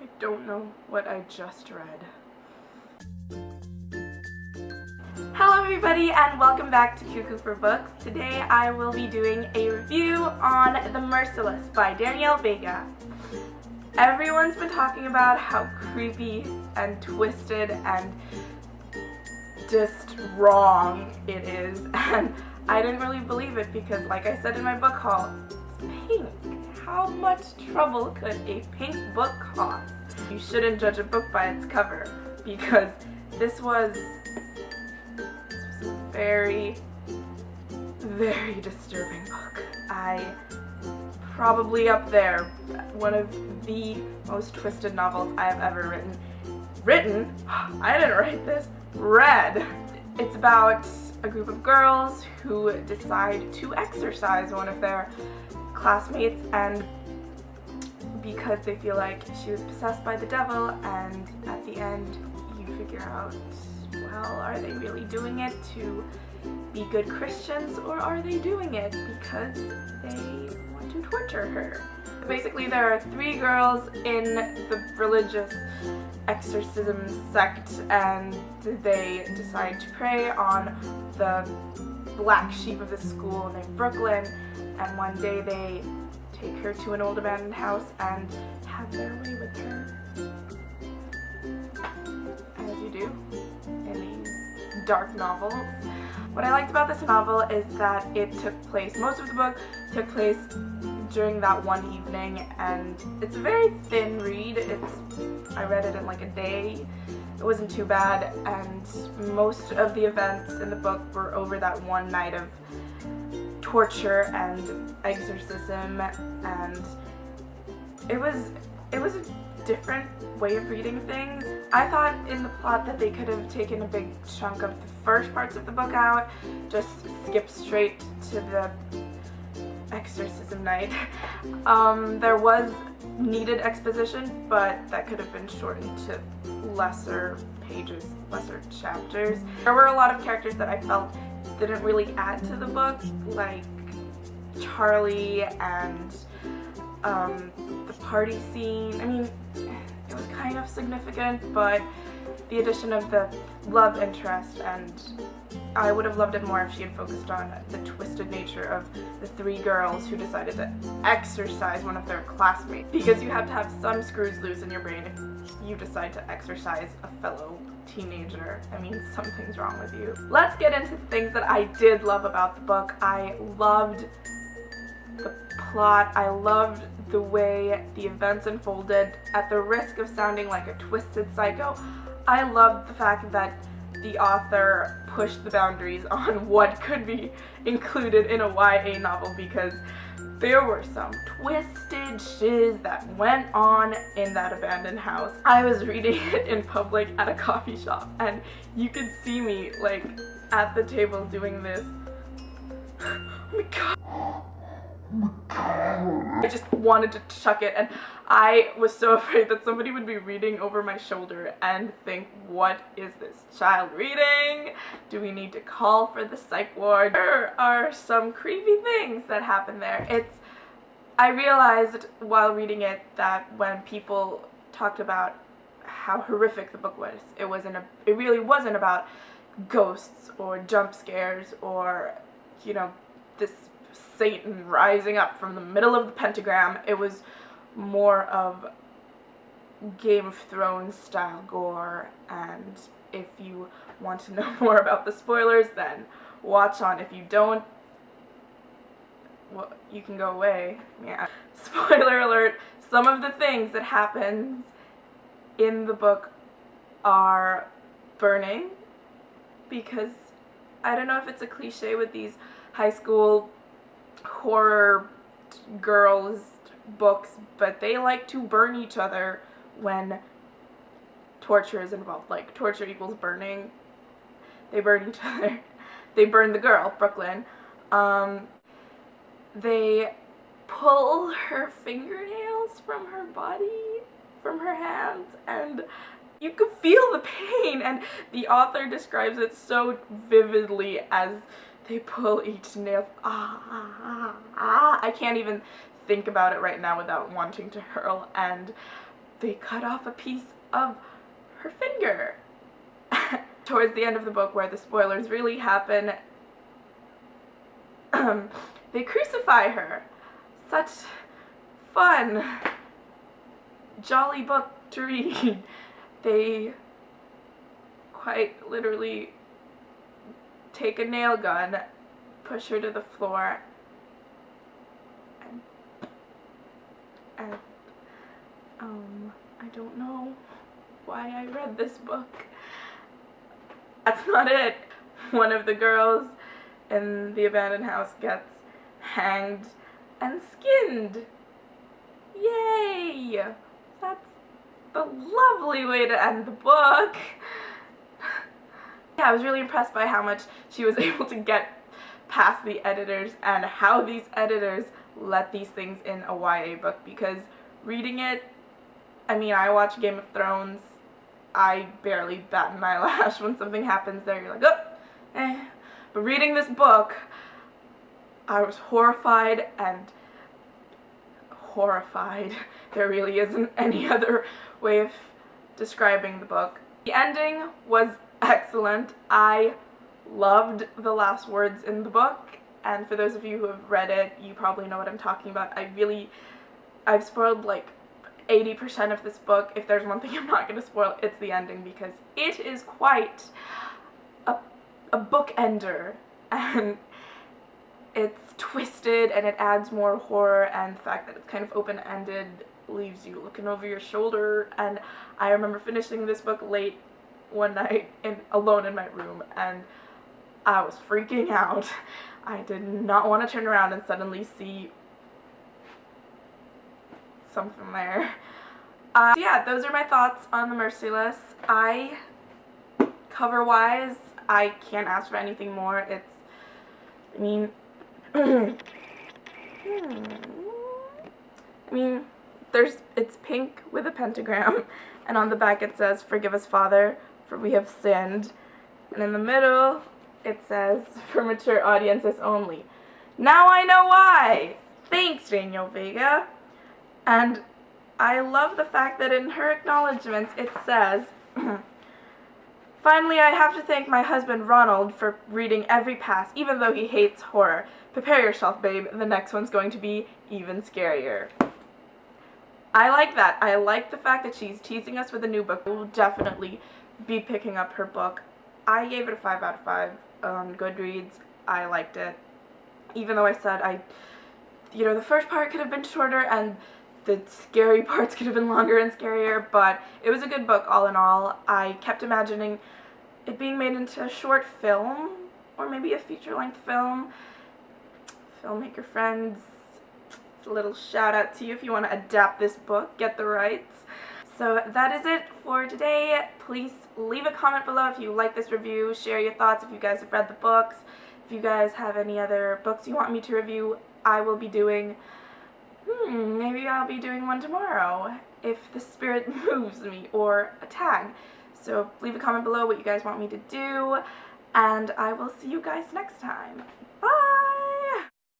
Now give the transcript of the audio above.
I don't know what I just read. Hello everybody and welcome back to Cuckoo for Books. Today I will be doing a review on The Merciless by Danielle Vega. Everyone's been talking about how creepy and twisted and just wrong it is, and I didn't really believe it because, like I said in my book haul, it's pink. How much trouble could a pink book cost? You shouldn't judge a book by its cover, because this was a very, very disturbing book. Probably up there, one of the most twisted novels I have ever written. I didn't write this. Read. It's about a group of girls who decide to exorcise one of their classmates, and because they feel like she was possessed by the devil, and at the end you figure out, well, are they really doing it to be good Christians, or are they doing it because they want to torture her? Basically, there are 3 girls in the religious exorcism sect, and they decide to prey on the black sheep of the school named Brooklyn, and one day they take her to an old abandoned house and have their way with her. As you do in these dark novels. What I liked about this novel is that it took place, most of the book took place during that one evening, and it's a very thin read. I read it in like a day. It wasn't too bad, and most of the events in the book were over that one night of torture and exorcism, and it was a different way of reading things. I thought in the plot that they could have taken a big chunk of the first parts of the book out, just skip straight to the exorcism night. There was needed exposition, but that could have been shortened to lesser pages, lesser chapters. There were a lot of characters that I felt didn't really add to the book, like Charlie and the party scene. I mean, it was kind of significant, but the addition of the love interest, and I would have loved it more if she had focused on the twisted nature of the 3 girls who decided to exorcise one of their classmates, because you have to have some screws loose in your brain if you decide to exorcise a fellow teenager. I mean, something's wrong with you. Let's get into the things that I did love about the book. I loved the plot. I loved the way the events unfolded. At the risk of sounding like a twisted psycho, I loved the fact that the author pushed the boundaries on what could be included in a YA novel, because there were some twisted shiz that went on in that abandoned house. I was reading it in public at a coffee shop, and you could see me like at the table doing this. Oh my god. I just wanted to chuck it, and I was so afraid that somebody would be reading over my shoulder and think, what is this child reading? Do we need to call for the psych ward? There are some creepy things that happen there. I realized while reading it that when people talked about how horrific the book was, it really wasn't about ghosts or jump scares or, you know, this Satan rising up from the middle of the pentagram. It was more of Game of Thrones style gore, and if you want to know more about the spoilers, then watch on. If you don't, well, you can go away. Yeah. Spoiler alert, some of the things that happens in the book are burning, because I don't know if it's a cliche with these high school horror girls books, but they like to burn each other when torture is involved. Like, torture equals burning. They burn each other. They burn the girl, Brooklyn. They pull her fingernails from her body, from her hands, and you could feel the pain, and the author describes it so vividly as they pull each nail. I can't even think about it right now without wanting to hurl. And they cut off a piece of her finger. Towards the end of the book, where the spoilers really happen, they crucify her. Such fun, jolly book to read. They quite literally take a nail gun, push her to the floor, and I don't know why I read this book. That's not it. One of the girls in the abandoned house gets hanged and skinned. Yay! That's the lovely way to end the book. Yeah, I was really impressed by how much she was able to get past the editors and how these editors let these things in a YA book, because reading it, I mean, I watch Game of Thrones, I barely bat an eyelash when something happens there. You're like, oh, eh. But reading this book, I was horrified and horrified. There really isn't any other way of describing the book. The ending was excellent. I loved the last words in the book, and for those of you who have read it, you probably know what I'm talking about. I've spoiled like 80% of this book. If there's one thing I'm not going to spoil, it's the ending, because it is quite a bookender, and it's twisted and it adds more horror, and the fact that it's kind of open-ended leaves you looking over your shoulder. And I remember finishing this book late one night alone in my room, and I was freaking out. I did not want to turn around and suddenly see something there. So yeah, those are my thoughts on the Merciless. Cover-wise, I can't ask for anything more. It's, I mean, it's pink with a pentagram, and on the back it says, "Forgive us, Father, for we have sinned." And in the middle, it says, "For mature audiences only." Now I know why! Thanks, Danielle, Vega. And I love the fact that in her acknowledgments it says, "Finally, I have to thank my husband Ronald for reading every pass, even though he hates horror. Prepare yourself, babe. The next one's going to be even scarier." I like that. I like the fact that she's teasing us with a new book. We'll definitely be picking up her book. I gave it a 5 out of 5 on Goodreads. I liked it. Even though I said the first part could have been shorter and the scary parts could have been longer and scarier, but it was a good book all in all. I kept imagining it being made into a short film, or maybe a feature-length film. Filmmaker friends, it's a little shout out to you if you want to adapt this book, get the rights. So that is it for today. Please leave a comment below if you like this review, share your thoughts if you guys have read the books. If you guys have any other books you want me to review, I will be doing, maybe I'll be doing one tomorrow, if the spirit moves me, or a tag. So leave a comment below what you guys want me to do, and I will see you guys next time. Bye!